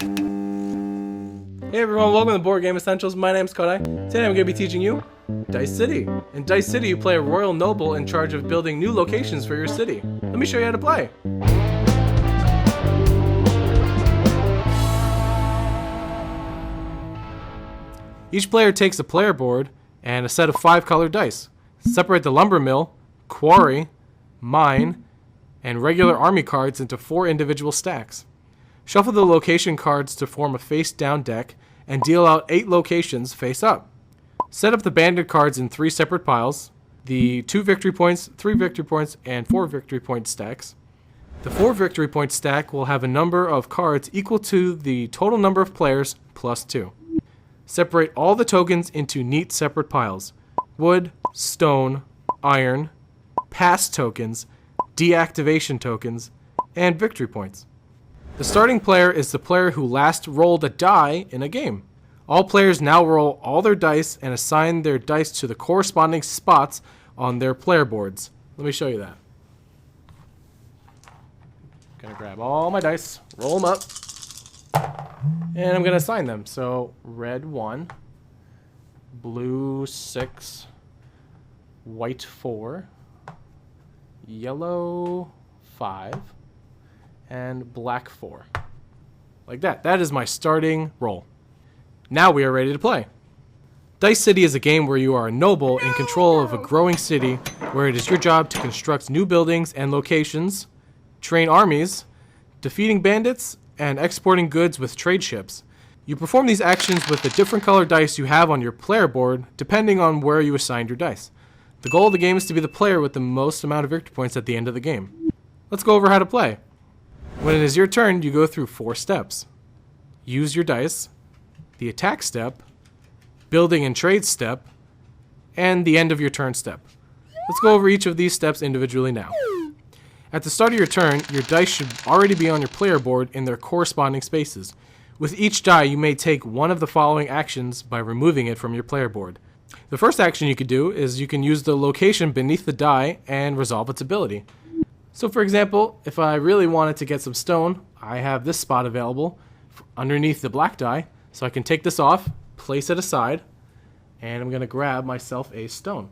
Hey everyone, welcome to Board Game Essentials. My name's Kodai. Today I'm going to be teaching you Dice City. In Dice City, you play a royal noble in charge of building new locations for your city. Let me show you how to play. Each player takes a player board and a set of 5 colored dice. Separate the lumber mill, quarry, mine, and regular army cards into 4 individual stacks. Shuffle the location cards to form a face-down deck and deal out 8 locations face-up. Set up the bandit cards in 3 separate piles, the 2 victory points, 3 victory points, and 4 victory point stacks. The 4 victory point stack will have a number of cards equal to the total number of players plus 2. Separate all the tokens into neat separate piles: wood, stone, iron, pass tokens, deactivation tokens, and victory points. The starting player is the player who last rolled a die in a game. All players now roll all their dice and assign their dice to the corresponding spots on their player boards. Let me show you that. Gonna grab all my dice, roll them up, and I'm gonna assign them. So red 1, blue 6, white 4, yellow 5, and black 4. Like that. That is my starting roll. Now we are ready to play. Dice City is a game where you are a noble in control of a growing city, where it is your job to construct new buildings and locations, train armies, defeating bandits, and exporting goods with trade ships. You perform these actions with the different colored dice you have on your player board, depending on where you assigned your dice. The goal of the game is to be the player with the most amount of victory points at the end of the game. Let's go over how to play. When it is your turn, you go through 4 steps. Use your dice, the attack step, building and trade step, and the end of your turn step. Let's go over each of these steps individually now. At the start of your turn, your dice should already be on your player board in their corresponding spaces. With each die, you may take one of the following actions by removing it from your player board. The first action you could do is you can use the location beneath the die and resolve its ability. So for example, if I really wanted to get some stone, I have this spot available underneath the black die, so I can take this off, place it aside, and I'm going to grab myself a stone.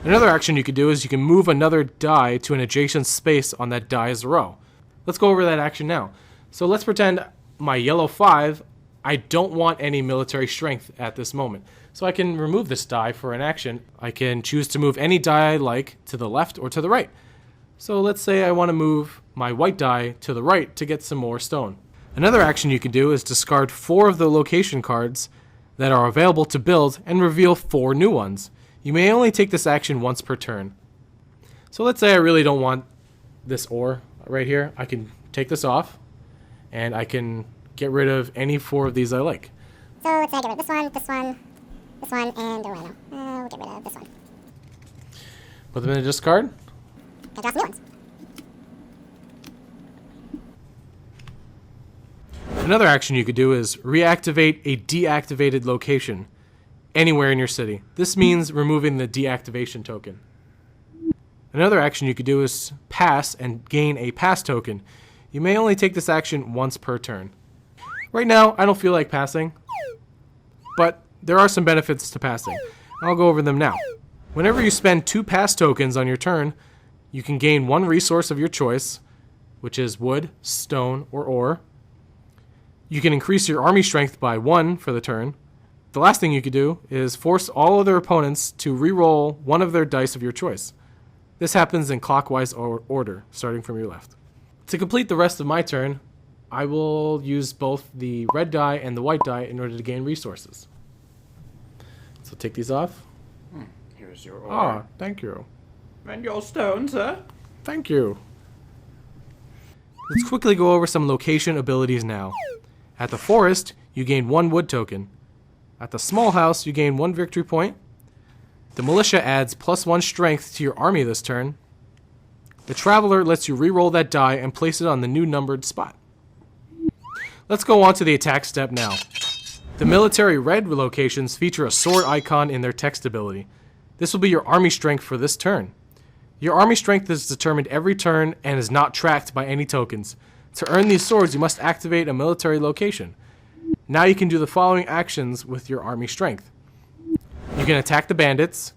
Another action you could do is you can move another die to an adjacent space on that die's row. Let's go over that action now. So let's pretend my yellow 5, I don't want any military strength at this moment. So I can remove this die for an action. I can choose to move any die I like to the left or to the right. So let's say I want to move my white die to the right to get some more stone. Another action you can do is discard 4 of the location cards that are available to build and reveal 4 new ones. You may only take this action once per turn. So let's say I really don't want this ore right here. I can take this off and I can get rid of any 4 of these I like. So let's say I get rid of this one, this one, this one, and the rhino. We'll get rid of this one. Put them in a discard. And draw some new ones. Another action you could do is reactivate a deactivated location anywhere in your city. This means removing the deactivation token. Another action you could do is pass and gain a pass token. You may only take this action once per turn. Right now, I don't feel like passing, but there are some benefits to passing. I'll go over them now. Whenever you spend 2 pass tokens on your turn, you can gain 1 resource of your choice, which is wood, stone, or ore. You can increase your army strength by 1 for the turn. The last thing you could do is force all other opponents to re-roll one of their dice of your choice. This happens in clockwise order, starting from your left. To complete the rest of my turn, I will use both the red die and the white die in order to gain resources. So take these off. Here's your ore. Ah, thank you. And your stone, sir. Thank you. Let's quickly go over some location abilities now. At the forest, you gain 1 wood token. At the small house, you gain 1 victory point. The militia adds +1 strength to your army this turn. The traveler lets you re-roll that die and place it on the new numbered spot. Let's go on to the attack step now. The military red locations feature a sword icon in their text ability. This will be your army strength for this turn. Your army strength is determined every turn and is not tracked by any tokens. To earn these swords, you must activate a military location. Now you can do the following actions with your army strength. You can attack the bandits.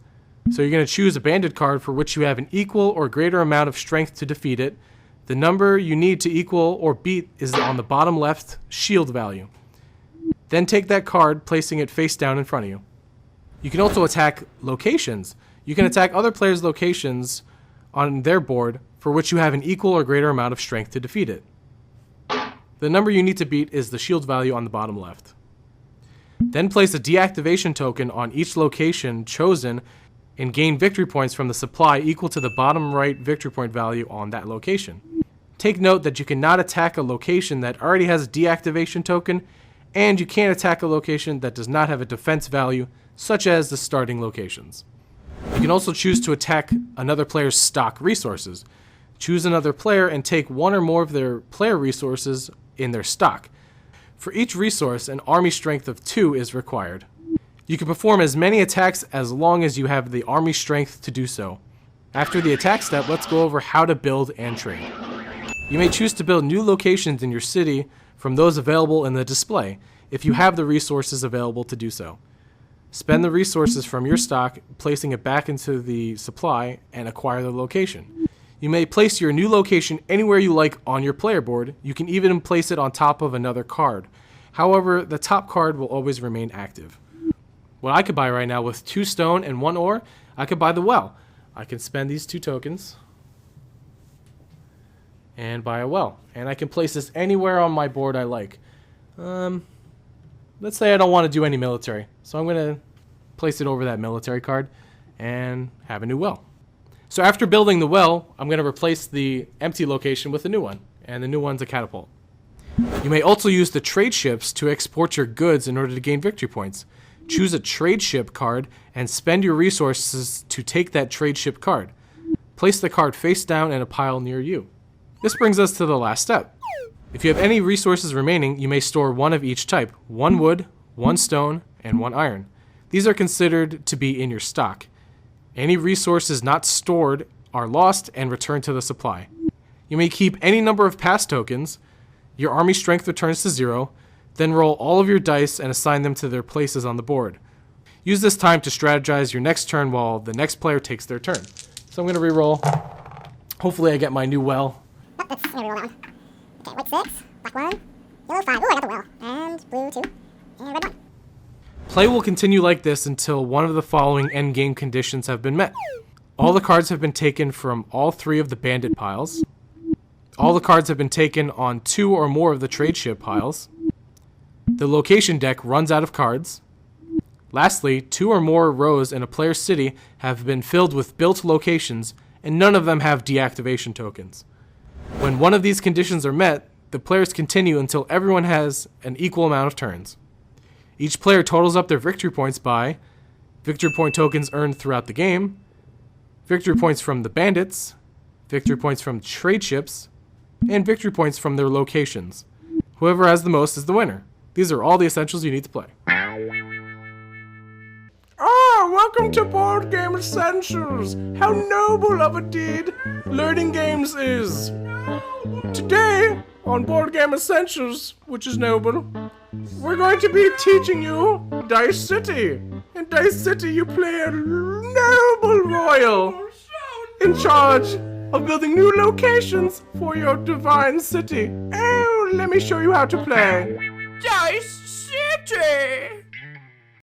So you're going to choose a bandit card for which you have an equal or greater amount of strength to defeat it. The number you need to equal or beat is on the bottom left shield value. Then take that card, placing it face down in front of you. You can also attack locations. You can attack other players' locations on their board for which you have an equal or greater amount of strength to defeat it. The number you need to beat is the shield value on the bottom left. Then place a deactivation token on each location chosen and gain victory points from the supply equal to the bottom right victory point value on that location. Take note that you cannot attack a location that already has a deactivation token, and you can't attack a location that does not have a defense value, such as the starting locations. You can also choose to attack another player's stock resources. Choose another player and take one or more of their player resources in their stock. For each resource, an army strength of 2 is required. You can perform as many attacks as long as you have the army strength to do so. After the attack step, let's go over how to build and trade. You may choose to build new locations in your city from those available in the display, if you have the resources available to do so. Spend the resources from your stock, placing it back into the supply, and acquire the location. You may place your new location anywhere you like on your player board. You can even place it on top of another card. However, the top card will always remain active. What I could buy right now with 2 stone and 1 ore, I could buy the well. I can spend these 2 tokens and buy a well. And I can place this anywhere on my board I like. Let's say I don't want to do any military. So I'm going to place it over that military card and have a new well. So after building the well, I'm going to replace the empty location with a new one. And the new one's a catapult. You may also use the trade ships to export your goods in order to gain victory points. Choose a trade ship card and spend your resources to take that trade ship card. Place the card face down in a pile near you. This brings us to the last step. If you have any resources remaining, you may store 1 of each type: 1 wood, 1 stone, and 1 iron. These are considered to be in your stock. Any resources not stored are lost and returned to the supply. You may keep any number of pass tokens. Your army strength returns to 0. Then roll all of your dice and assign them to their places on the board. Use this time to strategize your next turn while the next player takes their turn. So I'm going to re-roll. Hopefully I get my new well. Oh, that's gonna re-roll that one. Okay, white 6, black 1, yellow 5. Ooh, I got the well. And blue 2, and red 1. Play will continue like this until one of the following endgame conditions have been met. All the cards have been taken from all 3 of the bandit piles. All the cards have been taken on 2 or more of the trade ship piles. The location deck runs out of cards. Lastly, 2 or more rows in a player's city have been filled with built locations, and none of them have deactivation tokens. When one of these conditions are met, the players continue until everyone has an equal amount of turns. Each player totals up their victory points by victory point tokens earned throughout the game, victory points from the bandits, victory points from trade ships, and victory points from their locations. Whoever has the most is the winner. These are all the essentials you need to play. Welcome to Board Game Essentials! How noble of a deed learning games is! Today, on Board Game Essentials, which is noble, we're going to be teaching you Dice City. In Dice City, you play a noble royal in charge of building new locations for your divine city. Oh, let me show you how to play. Dice